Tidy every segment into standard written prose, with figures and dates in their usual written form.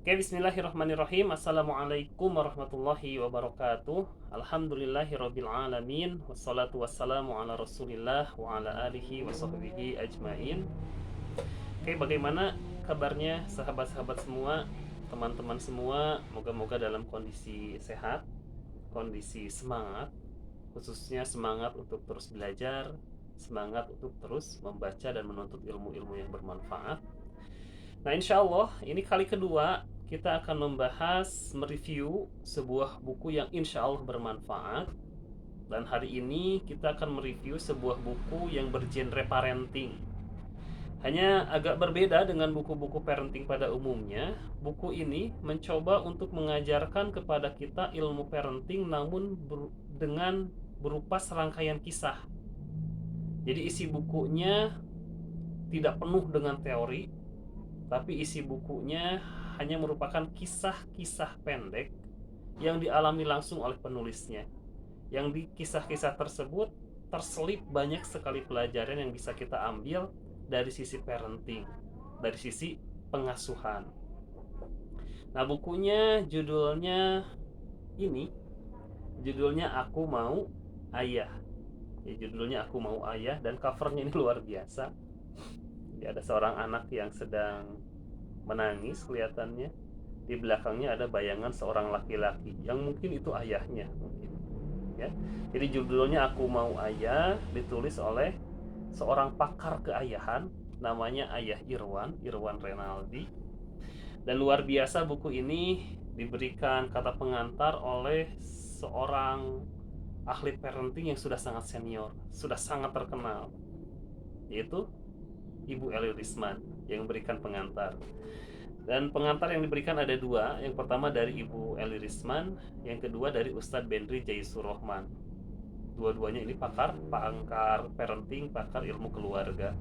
Oke, bismillahirrahmanirrahim. Assalamualaikum warahmatullahi wabarakatuh. Alhamdulillahirabbil alamin. Wassalatu wassalamu ala Rasulillah wa ala alihi wa sahbihi ajmain. Oke, bagaimana kabarnya sahabat-sahabat semua, teman-teman semua? Moga-moga dalam kondisi sehat, kondisi semangat, khususnya semangat untuk terus belajar, semangat untuk terus membaca dan menuntut ilmu-ilmu yang bermanfaat. Nah, insya Allah ini kali kedua kita akan membahas, mereview sebuah buku yang insya Allah bermanfaat. Dan hari ini kita akan mereview sebuah buku yang bergenre parenting. Hanya agak berbeda dengan buku-buku parenting pada umumnya. Buku ini mencoba untuk mengajarkan kepada kita ilmu parenting namun dengan berupa serangkaian kisah. Jadi isi bukunya tidak penuh dengan teori, tapi isi bukunya hanya merupakan kisah-kisah pendek yang dialami langsung oleh penulisnya. Yang di kisah-kisah tersebut terselip banyak sekali pelajaran yang bisa kita ambil dari sisi parenting, dari sisi pengasuhan. Nah, bukunya ini judulnya Aku Mau Ayah. Ya, judulnya Aku Mau Ayah, dan covernya ini luar biasa. Jadi ada seorang anak yang sedang menangis kelihatannya. Di belakangnya ada bayangan seorang laki-laki yang mungkin itu ayahnya mungkin. Ya. Jadi judulnya Aku Mau Ayah, ditulis oleh seorang pakar keayahan namanya Ayah Irwan Renaldi. Dan luar biasa buku ini diberikan kata pengantar oleh seorang ahli parenting yang sudah sangat senior, sudah sangat terkenal, yaitu Ibu Eli Risman yang memberikan pengantar. Dan pengantar yang diberikan ada dua. Yang pertama dari Ibu Eli Risman, yang kedua dari Ustadz Bendri Jaisurohman. Dua-duanya ini pakar parenting, pakar ilmu keluarga.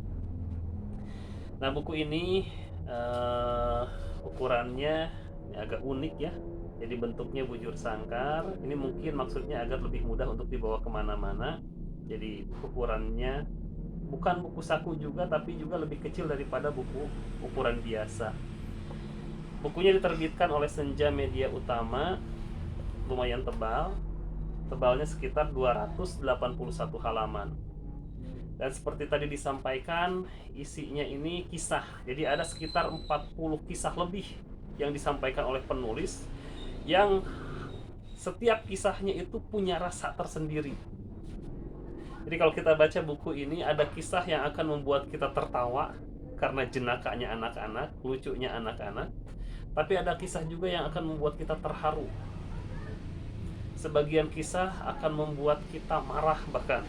Nah, buku ini ukurannya ini agak unik ya. Jadi bentuknya bujur sangkar. Ini mungkin maksudnya agar lebih mudah untuk dibawa kemana-mana. Jadi ukurannya bukan buku saku juga, tapi juga lebih kecil daripada buku ukuran biasa. Bukunya diterbitkan oleh Senja Media Utama, lumayan tebal. Tebalnya sekitar 281 halaman. Dan seperti tadi disampaikan, isinya ini kisah. Jadi ada sekitar 40 kisah lebih yang disampaikan oleh penulis, yang setiap kisahnya itu punya rasa tersendiri. Jadi kalau kita baca buku ini, ada kisah yang akan membuat kita tertawa karena jenakanya anak-anak, lucunya anak-anak. Tapi ada kisah juga yang akan membuat kita terharu. Sebagian kisah akan membuat kita marah bahkan.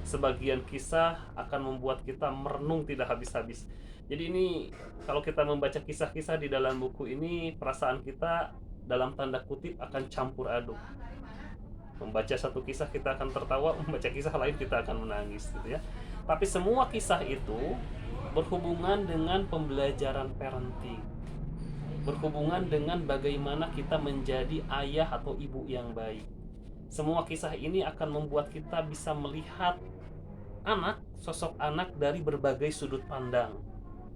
Sebagian kisah akan membuat kita merenung tidak habis-habis. Jadi ini kalau kita membaca kisah-kisah di dalam buku ini, perasaan kita dalam tanda kutip akan campur aduk. Membaca satu kisah kita akan tertawa, membaca kisah lain kita akan menangis gitu ya. Tapi semua kisah itu berhubungan dengan pembelajaran parenting, berhubungan dengan bagaimana kita menjadi ayah atau ibu yang baik. Semua kisah ini akan membuat kita bisa melihat sosok anak dari berbagai sudut pandang.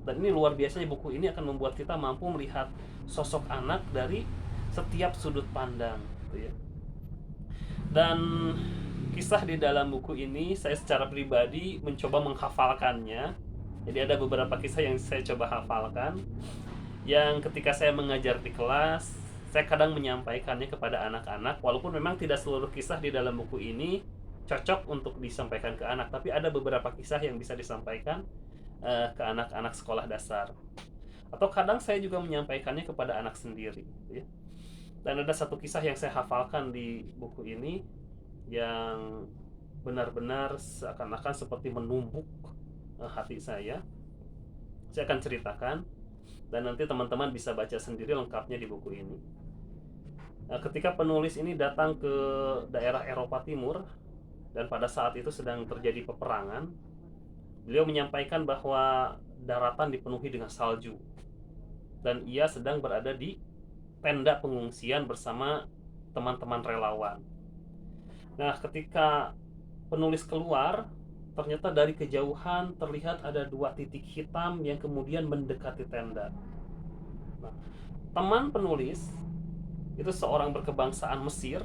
Dan ini luar biasanya, buku ini akan membuat kita mampu melihat sosok anak dari setiap sudut pandang gitu ya. Dan kisah di dalam buku ini saya secara pribadi mencoba menghafalkannya. Jadi ada beberapa kisah yang saya coba hafalkan, yang ketika saya mengajar di kelas, saya kadang menyampaikannya kepada anak-anak. Walaupun memang tidak seluruh kisah di dalam buku ini cocok untuk disampaikan ke anak, tapi ada beberapa kisah yang bisa disampaikan ke anak-anak sekolah dasar. Atau kadang saya juga menyampaikannya kepada anak sendiri gitu ya. Dan ada satu kisah yang saya hafalkan di buku ini yang benar-benar seakan-akan seperti menumbuk hati saya. Saya akan ceritakan, dan nanti teman-teman bisa baca sendiri lengkapnya di buku ini. Ketika penulis ini datang ke daerah Eropa Timur, dan pada saat itu sedang terjadi peperangan, beliau menyampaikan bahwa daratan dipenuhi dengan salju, dan ia sedang berada di tenda pengungsian bersama teman-teman relawan. Nah, ketika penulis keluar, ternyata dari kejauhan terlihat ada dua titik hitam yang kemudian mendekati tenda. Nah, teman penulis itu seorang berkebangsaan Mesir,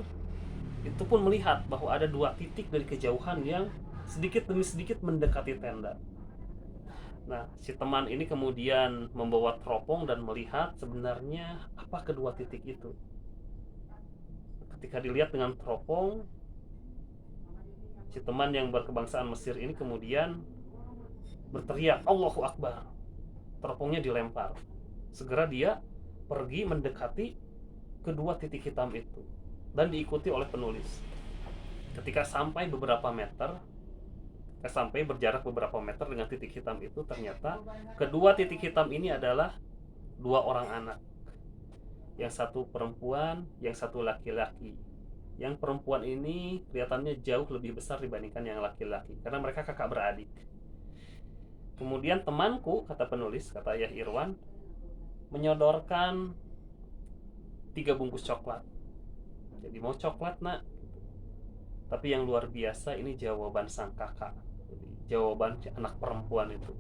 itu pun melihat bahwa ada dua titik dari kejauhan yang sedikit demi sedikit mendekati tenda. Nah, si teman ini kemudian membawa teropong dan melihat sebenarnya apa kedua titik itu. Ketika dilihat dengan teropong, si teman yang berkebangsaan Mesir ini kemudian berteriak, Allahu Akbar. Teropongnya dilempar. Segera dia pergi mendekati kedua titik hitam itu dan diikuti oleh penulis. Ketika sampai berjarak beberapa meter dengan titik hitam itu, ternyata kedua titik hitam ini adalah dua orang anak. Yang satu perempuan, yang satu laki-laki. Yang perempuan ini kelihatannya jauh lebih besar dibandingkan yang laki-laki, karena mereka kakak beradik. Kemudian temanku, kata penulis, kata Ayah Irwan, menyodorkan 3 bungkus coklat. Jadi mau coklat nak. Tapi yang luar biasa ini jawaban sang kakak. Jadi, jawaban anak perempuan itu.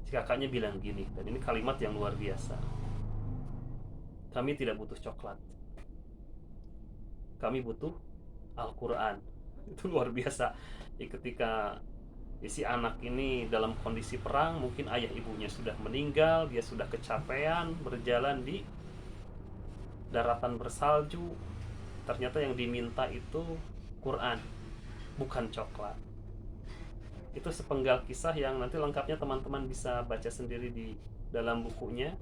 Si kakaknya bilang gini, dan ini kalimat yang luar biasa. Kami tidak butuh coklat. Kami butuh Al-Quran. Itu luar biasa. Ketika si anak ini dalam kondisi perang, mungkin ayah ibunya sudah meninggal, dia sudah kecapean berjalan di daratan bersalju. Ternyata yang diminta itu Quran, bukan coklat. Itu sepenggal kisah yang nanti lengkapnya teman-teman bisa baca sendiri di dalam bukunya.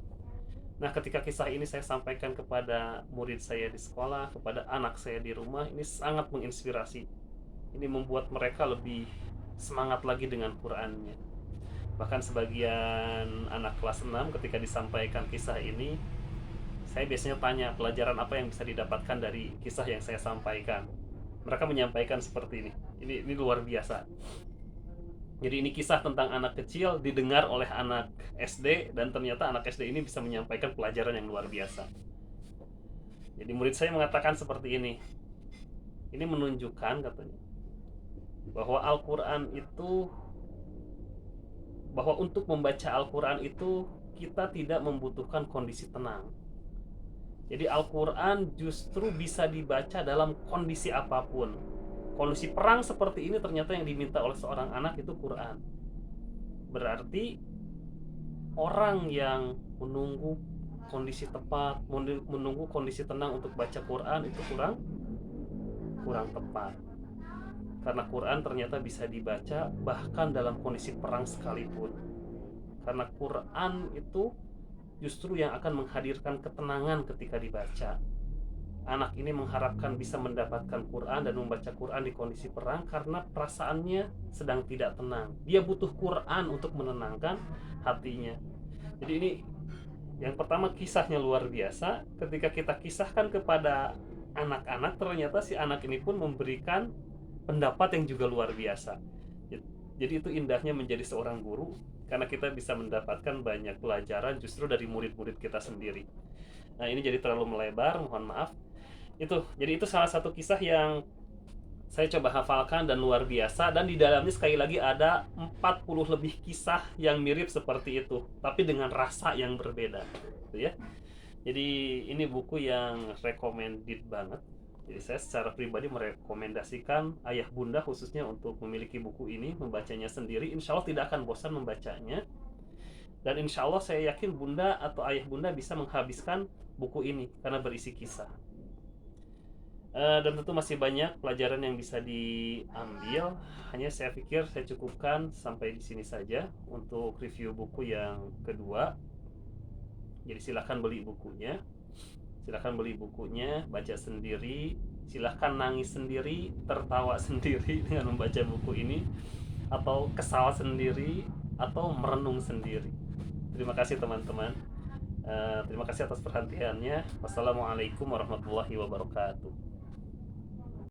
Nah, ketika kisah ini saya sampaikan kepada murid saya di sekolah, kepada anak saya di rumah, ini sangat menginspirasi. Ini membuat mereka lebih semangat lagi dengan Qurannya. Bahkan sebagian anak kelas 6 ketika disampaikan kisah ini, saya biasanya tanya pelajaran apa yang bisa didapatkan dari kisah yang saya sampaikan. Mereka menyampaikan seperti ini. Ini luar biasa. Jadi ini kisah tentang anak kecil didengar oleh anak SD, dan ternyata anak SD ini bisa menyampaikan pelajaran yang luar biasa. Jadi murid saya mengatakan seperti ini. Ini menunjukkan, katanya, bahwa Al-Quran itu, bahwa untuk membaca Al-Quran itu kita tidak membutuhkan kondisi tenang. Jadi Al-Quran justru bisa dibaca dalam kondisi apapun. Kondisi perang seperti ini ternyata yang diminta oleh seorang anak itu Quran. Berarti orang yang menunggu kondisi tepat, menunggu kondisi tenang untuk baca Quran itu kurang tepat. Karena Quran ternyata bisa dibaca bahkan dalam kondisi perang sekalipun. Karena Quran itu justru yang akan menghadirkan ketenangan ketika dibaca. Anak ini mengharapkan bisa mendapatkan Quran dan membaca Quran di kondisi perang karena perasaannya sedang tidak tenang. Dia butuh Quran untuk menenangkan hatinya. Jadi ini yang pertama, kisahnya luar biasa. Ketika kita kisahkan kepada anak-anak, ternyata si anak ini pun memberikan pendapat yang juga luar biasa. Jadi itu indahnya menjadi seorang guru, karena kita bisa mendapatkan banyak pelajaran justru dari murid-murid kita sendiri. Nah, ini jadi terlalu melebar, mohon maaf. Jadi itu salah satu kisah yang saya coba hafalkan dan luar biasa, dan di dalamnya sekali lagi ada 40 lebih kisah yang mirip seperti itu, tapi dengan rasa yang berbeda, gitu ya. Jadi ini buku yang recommended banget. Jadi saya secara pribadi merekomendasikan ayah bunda khususnya untuk memiliki buku ini, membacanya sendiri. Insya Allah tidak akan bosan membacanya. Dan insya Allah saya yakin bunda atau ayah bunda bisa menghabiskan buku ini karena berisi kisah. Dan tentu masih banyak pelajaran yang bisa diambil. Hanya saya pikir saya cukupkan sampai di sini saja untuk review buku yang kedua. Jadi silahkan beli bukunya. Silahkan beli bukunya, baca sendiri, silahkan nangis sendiri, tertawa sendiri dengan membaca buku ini, atau kesal sendiri, atau merenung sendiri. Terima kasih teman-teman. Terima kasih atas perhatiannya. Wassalamualaikum warahmatullahi wabarakatuh.